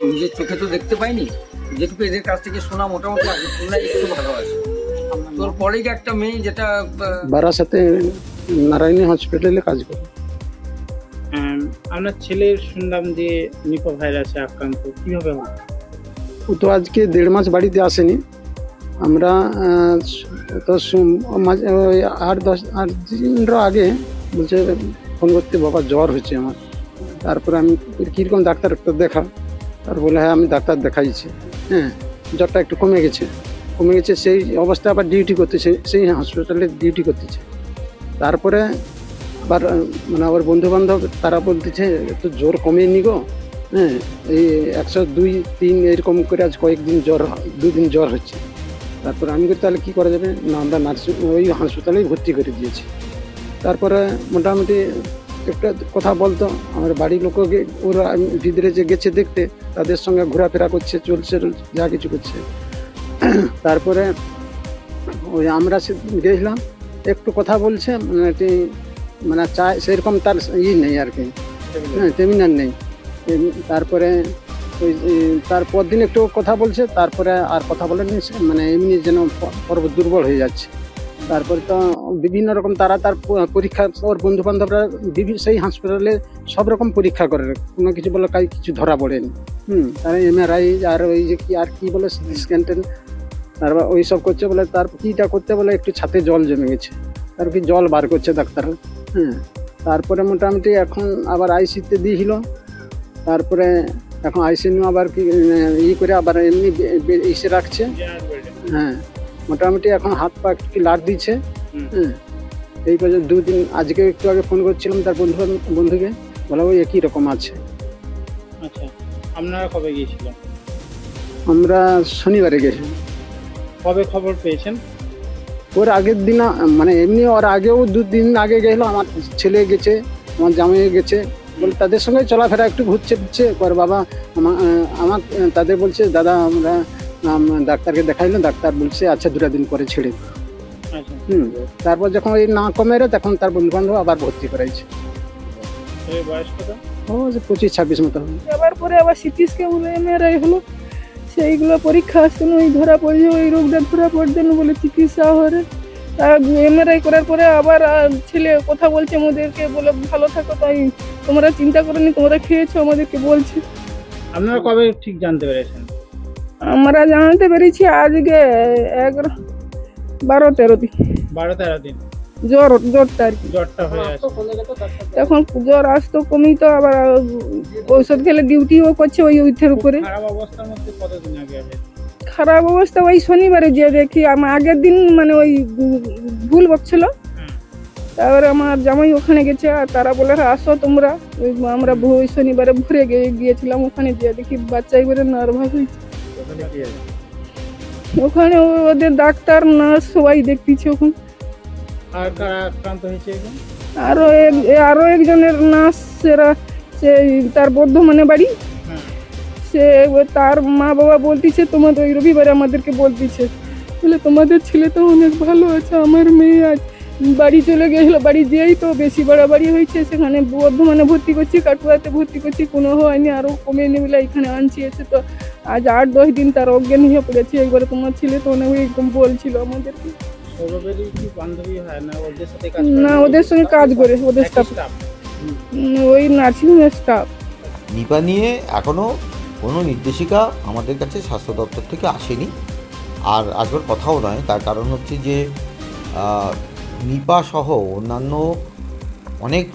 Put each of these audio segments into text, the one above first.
নিজের চোখে তো দেখতে পাইনি, যেটুকু এদের কাছ থেকে শোনা মোটামুটি আগে তুলনায় একটু ভালো আছে। তোর পরেই একটা মেয়ে যেটা বারাসাতে নারায়ণী হসপিটালে কাজ করে। আপনার ছেলের শুনলাম যে নিপা ভাইরাসে আক্রান্ত, কিভাবে হলো? ও তো আজকে 1.5 মাস বাড়িতে আসেনি। আমরা তো ওই 8 দিন আগে বলছে ফোন করতে, বাবা জ্বর হচ্ছে আমার। তারপরে আমি কীরকম ডাক্তার একটা দেখা, আর বলে হ্যাঁ আমি ডাক্তার দেখাইছি, হ্যাঁ জ্বরটা একটু কমে গেছে। সেই অবস্থায় আবার ডিউটি করতেছে, সেই হসপিটালে ডিউটি করতেছে। তারপরে আবার মানে আবার বন্ধু বান্ধব তারা বলতেছে একটু জ্বর কমেনি গো, হ্যাঁ এই 102, 3 এরকম করে আজ কয়েকদিন জ্বর, 2 দিন জ্বর হচ্ছে। তারপর আমি বলি তাহলে কী করা যাবে না, আমরা ওই হাসপাতালেই ভর্তি করে দিয়েছি। তারপরে মোটামুটি একটা কথা বলতো, আমার বাড়ির লোককে ওরা ভিতরে যে গেছে দেখতে, তাদের সঙ্গে ঘোরাফেরা করছে, চলছে যা কিছু করছে। তারপরে ওই আমরা গেছিলাম, একটু কথা বলছে, মানে চায় সেরকম তার নেই আর কি, হ্যাঁ টেমিনার নেই। তারপরে ওই তারপর দিন একটু কথা বলছে, তারপরে আর কথা বলেনি, মানে এমনি যেন পর্বত দুর্বল হয়ে যাচ্ছে। তারপরে তো বিভিন্ন রকম তার পরীক্ষা, ওর বন্ধু বান্ধবরা সেই হাসপাতালে সব রকম পরীক্ষা করে, কোনো কিছু বলে কিছু ধরা পড়েনি। তারা MRI আর ওই যে কি বলে স্ক্যান টেন, তারপর ওই সব করছে, বলে তার কীটা করতে বলে একটু ছাতে জল জমে গেছে, তার কি জল বার করছে ডাক্তার। তারপরে মোটামুটি এখন আবার আইসিতে দিয়েছিল। তারপরে এখন আইসি আবার কি করে আবার এমনি এসে রাখছে। হ্যাঁ মোটামুটি এখন হাত পা কি লাট দিচ্ছে। এই পর্যন্ত 2 দিন, আজকে একটু আগে ফোন করছিলাম তার বন্ধুকে, বলা ওই একই রকম আছে। আচ্ছা, আপনারা কবে গিয়েছিলেন? আমরা শনিবারে গেছিলাম। কবে খবর পেয়েছেন? ওর আগের দিন, মানে এমনি ওর আগেও 2 দিন আগে গেলো, আমার ছেলে গেছে, আমার জামাই গেছে, বলে তাদের সঙ্গে চলাফেরা একটু ঘুরছে কর বাবা। আমার তাদের বলছে দাদা আমরা ডাক্তারকে দেখাইলাম, ডাক্তার বলছে আচ্ছা 2 দিন পরে ছেড়ে। তারপর যখন ওই না কমে তখন তার বন্ধু বান্ধব আবার ভর্তি করাইছে। বয়স কত? ও 25-26 মতো হবে। আবার পরে আবার সিটি স্ক্যান হলো, MRI হলো, সেইগুলো পরীক্ষা আসছিল, ওই ধরা পড়ছে, ওই রোগটা ধরা পড়ছে না বলে চিকিৎসা হরে। MRI করার পরে আবার ছেলে কথা বলছে আমাদেরকে, বলে ভালো থাকো, তাই তোমরা চিন্তা করোনি, তোমরা খেয়েছো, আমাদেরকে বলছে। আপনারা কবে ঠিক জানতে পেরেছেন? আমরা জানতে পেরেছি আজকে 12-13 দিন, 12-13 দিন জ্বরটা আর কি, জ্বরটা হয়ে আছে। তখন জ্বর আসতো কমই, তো আবার ঔষধ খেলে ডিউটিও করছে ওই ওইটার উপরে। খারাপ অবস্থার মধ্যে কতদিন আগে হবে? খারাপ অবস্থা ওই শনিবারে যে দেখি, আমার আগের দিন মানে ওই ভুল বকছিল। তারপরে আমার জামাই ওখানে গেছে, আর তারা বলে আসো তোমরা। আমরা ওই শনিবারে ভোরে গিয়েছিলাম, ওখানে গিয়ে দেখি বাচ্চা এবারে নার্ভাস হয়েছে। ওখানে ওদের ডাক্তার নার্স সবাই দেখতেছে ওখানে। আর কারা আক্রান্ত হয়েছে এখন? আরো একজনের নার্স, সে তার বর্ধমানে বাড়ি, সে তার মা বাবা বলতেছে তোমাদের ওই রবিবারে আমাদেরকে বলতেছে, বলে তোমাদের ছেলে তো অনেক ভালো আছে, আমার মেয়ে আজ বাড়ি চলে গেছিল, বাড়ি যেয়েই তো বেশি বাড়াবাড়ি হয়েছে, সেখানে বর্ধমানে ভর্তি করছি, কাটুয়াতে ভর্তি করছি, কোনো হয়নি, আরও কমেনি বলে এখানে আনছি। এসে তো আজ 8-10 দিন তার অজ্ঞান হয়ে পড়েছে। একবারে তোমার ছেলে তো অনেক একদম বলছিল আমাদেরকে। সৌরভেরই কি বান্ধবী হয় না ওদের সাথে কাজ না, ওদের সঙ্গে কাজ করে, ওদের স্টাফ, ওই নার্সিং স্টাফ। নিপা নিয়ে এখনও কোনো নির্দেশিকা আমাদের কাছে স্বাস্থ্য দপ্তর থেকে আসেনি, আর আসবার কথাও নয়। তার কারণ হচ্ছে যে নিপা সহ অন্যান্য অনেক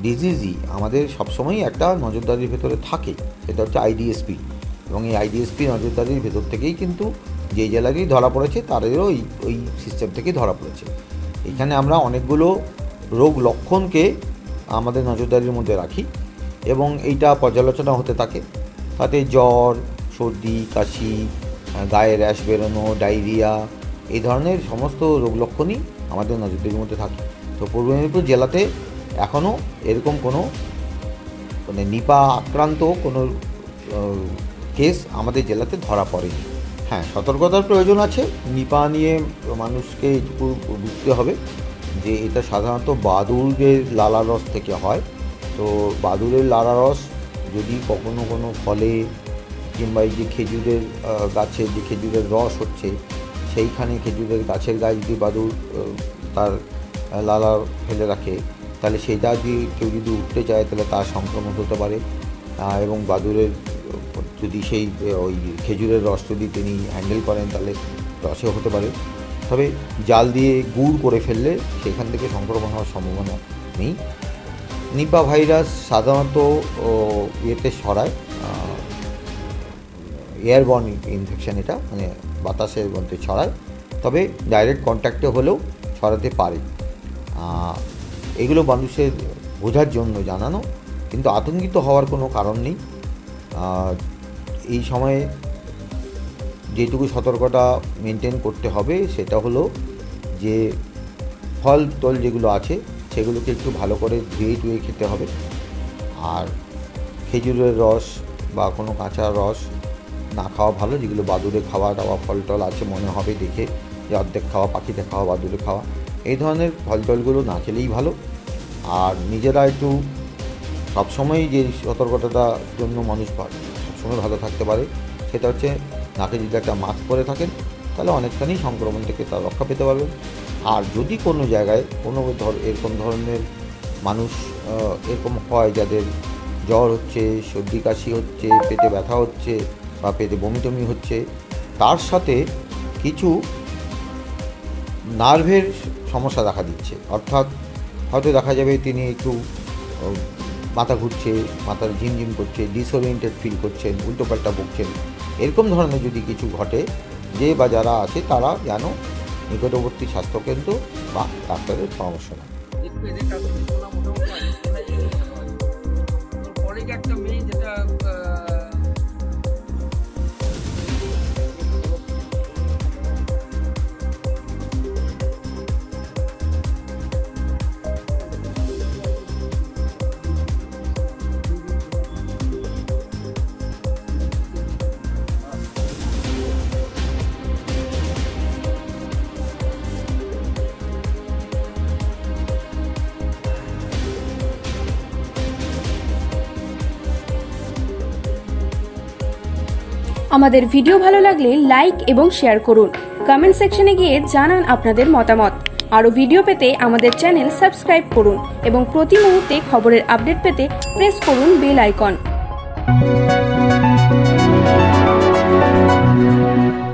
ডিজিজই আমাদের সবসময়ই একটা নজরদারির ভেতরে থাকে, সেটা হচ্ছে IDSP, এবং এই IDSP নজরদারির ভেতর থেকেই কিন্তু যেই জেলাতেই ধরা পড়েছে তাদেরও ওই সিস্টেম থেকেই ধরা পড়েছে। এখানে আমরা অনেকগুলো রোগ লক্ষণকে আমাদের নজরদারির মধ্যে রাখি এবং এইটা পর্যালোচনা হতে থাকে। তাতে জ্বর, সর্দি, কাশি, গায়ে র্যাশ বেরোনো, ডায়রিয়া, এই ধরনের সমস্ত রোগ লক্ষণই আমাদের নজরদারির মধ্যে থাকে। তো পূর্ব মেদিনীপুর জেলাতে এখনও এরকম কোনো মানে নিপা আক্রান্ত কোনো কেস আমাদের জেলাতে ধরা পড়েনি। হ্যাঁ, সতর্কতার প্রয়োজন আছে। নিপা নিয়ে মানুষকে এইটুকু বুঝতে হবে যে এটা সাধারণত বাদুড়ের লালারস থেকে হয়। তো বাদুড়ের লালারস যদি কখনো কোনো ফলে কিংবা এই যে খেজুরের গাছের যে খেজুরের রস হচ্ছে, সেইখানে খেজুরের গাছের গায়ে যদি বাদুড় তার লালা ফেলে রাখে, তাহলে সেটা দিয়ে কেউ যদি উঠতে চায় তাহলে তার সংক্রমণ হতে পারে। এবং বাদুড়ের যদি সেই ওই খেজুরের রস যদি তিনি হ্যান্ডেল করেন তাহলে রসে হতে পারে। তবে জাল দিয়ে গুড় করে ফেললে সেখান থেকে সংক্রমণ হওয়ার সম্ভাবনা নেই। নিপা ভাইরাস সাধারণত ইয়েতে ছড়ায়, এয়ারবর্ন ইনফেকশান, এটা মানে বাতাসের মধ্যে ছড়ায়, তবে ডাইরেক্ট কন্ট্যাক্টে হলেও ছড়াতে পারে। এগুলো মানুষের বোঝার জন্য জানানো, কিন্তু আতঙ্কিত হওয়ার কোনো কারণ নেই। এই সময়ে যেটুকু সতর্কতা মেনটেন করতে হবে সেটা হলো যে ফল টল যেগুলো আছে সেগুলোকে একটু ভালো করে ধুয়ে খেতে হবে। আর খেজুরের রস বা কোনো কাঁচা রস না খাওয়া ভালো, যেগুলো বাদুড়ে খাওয়া টাওয়া ফল টল আছে মনে হবে দেখে যে অর্ধেক খাওয়া, পাখিতে খাওয়া, বাদুড়ে খাওয়া, এই ধরনের ফল টলগুলো না খেলেই ভালো। আর নিজেরা একটু সবসময় যে সতর্কতাটার জন্য মানুষ সবসময় ভালো থাকতে পারে সেটা হচ্ছে নাকে যদি একটা মাস্ক পরে থাকেন তাহলে অনেকখানি সংক্রমণ থেকে তার রক্ষা পেতে পারবেন। আর যদি কোনো জায়গায় কোনো এরকম ধরনের মানুষ এরকম হয় যাদের জ্বর হচ্ছে, সর্দি কাশি হচ্ছে, পেটে ব্যথা হচ্ছে বা পেটে বমি টমি হচ্ছে, তার সাথে কিছু নার্ভের সমস্যা দেখা দিচ্ছে, অর্থাৎ হয়তো দেখা যাবে তিনি একটু মাথা ঘুরছে, মাথার ঝিমঝিম করছে, ডিসওরিয়েন্টেড ফিল করছেন, উল্টোপাল্টা বকছেন, এরকম ধরনের যদি কিছু ঘটে, যে বা যারা আছে তারা যেন নিকটবর্তী স্বাস্থ্যকেন্দ্র বা ডাক্তারের পরামর্শ নেয়। দেখবে এদের কাছ থেকে শোনা মোটামুটি আছে, শোনাই জিনিসটা ভালো। তারপরে কি একটা মেয়ে যেটা আমাদের ভিডিও ভালো লাগলে লাইক এবং শেয়ার করুন। কমেন্ট সেকশনে গিয়ে জানান আপনাদের মতামত। আরও ভিডিও পেতে আমাদের চ্যানেল সাবস্ক্রাইব করুন এবং প্রতি মুহূর্তে খবরের আপডেট পেতে প্রেস করুন বেল আইকন।